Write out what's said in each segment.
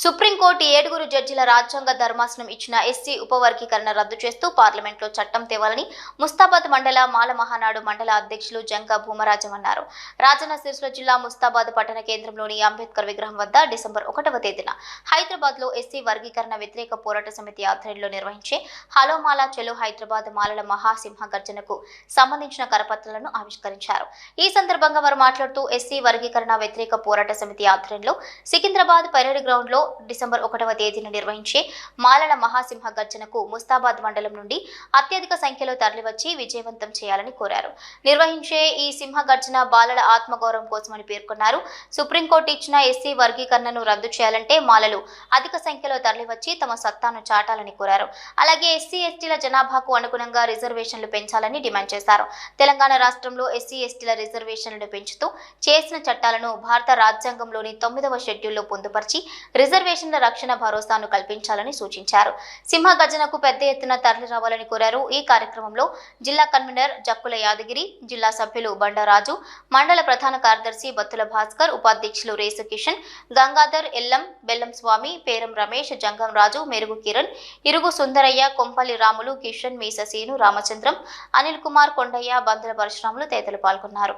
Supreme court 7 జడ్జిల రాజ్యాంగ ధర్మాసనం ఇచ్చిన ఎస్సీ ఉపవర్గీకరణ రద్దు చేస్తూ పార్లమెంట్లో చట్టం తేవాలని ముస్తాబాద్ మండల మాల మహానాడు మండల అధ్యక్షులు జంగా భూమరాజం అన్నారు. రాజన్న సిరిసిల్ల జిల్లా ముస్తాబాద్ పట్టణ కేంద్రంలోని అంబేద్కర్ విగ్రహం వద్ద డిసెంబర్ 1వ తేదీన హైదరాబాద్లో ఎస్సీ వర్గీకరణ వ్యతిరేక పోరాట సమితి ఆధ్వర్యంలో నిర్వహించే హలో మాలా చెలో హైదరాబాద్ మాలల మహాసింహ గర్జనకు సంబంధించిన కరపత్రాలను ఆవిష్కరించారు. ఈ సందర్భంగా వారు మాట్లాడుతూ ఎస్సీ వర్గీకరణ వ్యతిరేక పోరాట సమితి ఆధ్వర్యంలో సికింద్రాబాద్ పరేడ్ గ్రౌండ్ లో డిసెంబర్ 1వ తేదీన నిర్వహించే మాలల మహాసింహ గర్జనకు ముస్తాబాద్ మండలం నుండి అత్యధిక సంఖ్యలో తరలివచ్చి విజయవంతం చేయాలని కోరారు. నిర్వహించే ఈ సింహ గర్జన బాలల ఆత్మగౌరవం కోసమని పేర్కొన్నారు. సుప్రీంకోర్టు ఇచ్చిన ఎస్సీ వర్గీకరణను రద్దు చేయాలంటే మాలలు అధిక సంఖ్యలో తరలివచ్చి తమ సత్తాను చాటాలని కోరారు. అలాగే ఎస్సీ ఎస్టీల జనాభాకు అనుగుణంగా రిజర్వేషన్లు పెంచాలని డిమాండ్ చేశారు. తెలంగాణ రాష్ట్రంలో ఎస్సీ ఎస్టీల రిజర్వేషన్లను పెంచుతూ చేసిన చట్టాలను భారత రాజ్యాంగంలోని 9వ షెడ్యూల్లో పొందుపరిచి రిజర్వేషన్ల రక్షణ భరోసాను కల్పించాలని సూచించారు. సింహ గర్జనకు పెద్ద ఎత్తున తరలి రావాలని కోరారు. ఈ కార్యక్రమంలో జిల్లా కన్వీనర్ జక్కుల యాదగిరి, జిల్లా సభ్యులు బండరాజు, మండల ప్రధాన కార్యదర్శి బత్తుల భాస్కర్, ఉపాధ్యక్షులు రేసు కిషన్, గంగాధర్, ఎల్లం, బెల్లం స్వామి, పేరం రమేష్, జంగం రాజు, మెరుగు కిరణ్, ఇరుగు సుందరయ్య, కొంపల్లి రాములు, కిషన్, మీససీను, రామచంద్రం, అనిల్ కుమార్, కొండయ్య, బందల పరశురాములు తదితరులు పాల్గొన్నారు.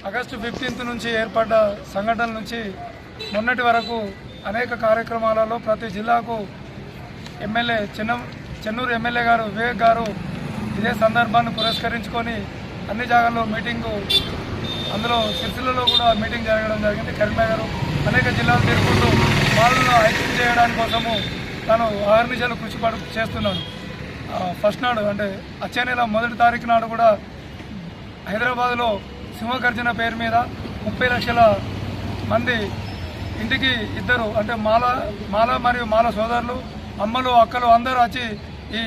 ఆగస్టు 15 నుంచి ఏర్పడ్డ సంఘటనల నుంచి మొన్నటి వరకు అనేక కార్యక్రమాలలో ప్రతి జిల్లాకు ఎమ్మెల్యే చెన్నూరు ఎమ్మెల్యే గారు వివేక్ గారు ఇదే సందర్భాన్ని పురస్కరించుకొని అన్ని జాగాల్లో మీటింగు, అందులో సిరిసిల్లలో కూడా మీటింగ్ జరగడం జరిగింది. కరీంనగర్ అనేక జిల్లాలు తిరుగుతూ వాళ్ళను ఐక్యం చేయడానికి కోసము తను అహర్నిశలు కృషి చేస్తున్నాడు. ఫస్ట్ నాడు అంటే వచ్చే నెల 1వ తారీఖు నాడు కూడా హైదరాబాద్లో సింహగర్జన పేరు మీద 30 లక్షల మంది ఇంటికి ఇద్దరు అంటే మాల మరియు మాల సోదరులు, అమ్మలు, అక్కలు అందరూ వచ్చి ఈ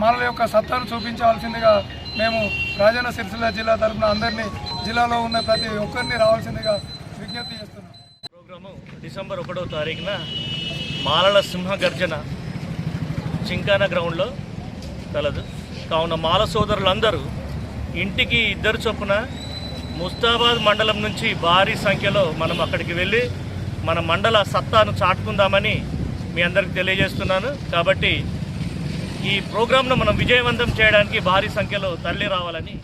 మాలల యొక్క సత్తాను చూపించవలసిందిగా మేము రాజన్న సిరిసిల్ల జిల్లా తరఫున అందరినీ జిల్లాలో ఉన్న ప్రతి ఒక్కరిని రావాల్సిందిగా విజ్ఞప్తి చేస్తున్నాం. ప్రోగ్రాము డిసెంబర్ 1వ తారీఖున మాలల సింహగర్జన చింకాన గ్రౌండ్లో కలదు. కావున మాల సోదరులందరూ ఇంటికి ఇద్దరు చొప్పున ముస్తాబాద్ మండలం నుంచి భారీ సంఖ్యలో మనం అక్కడికి వెళ్ళి మన మండల సత్తాను చాటుకుందామని మీ అందరికి తెలియజేస్తున్నాను. కాబట్టి ఈ ప్రోగ్రాంను మనం విజయవంతం చేయడానికి భారీ సంఖ్యలో తరలి రావాలని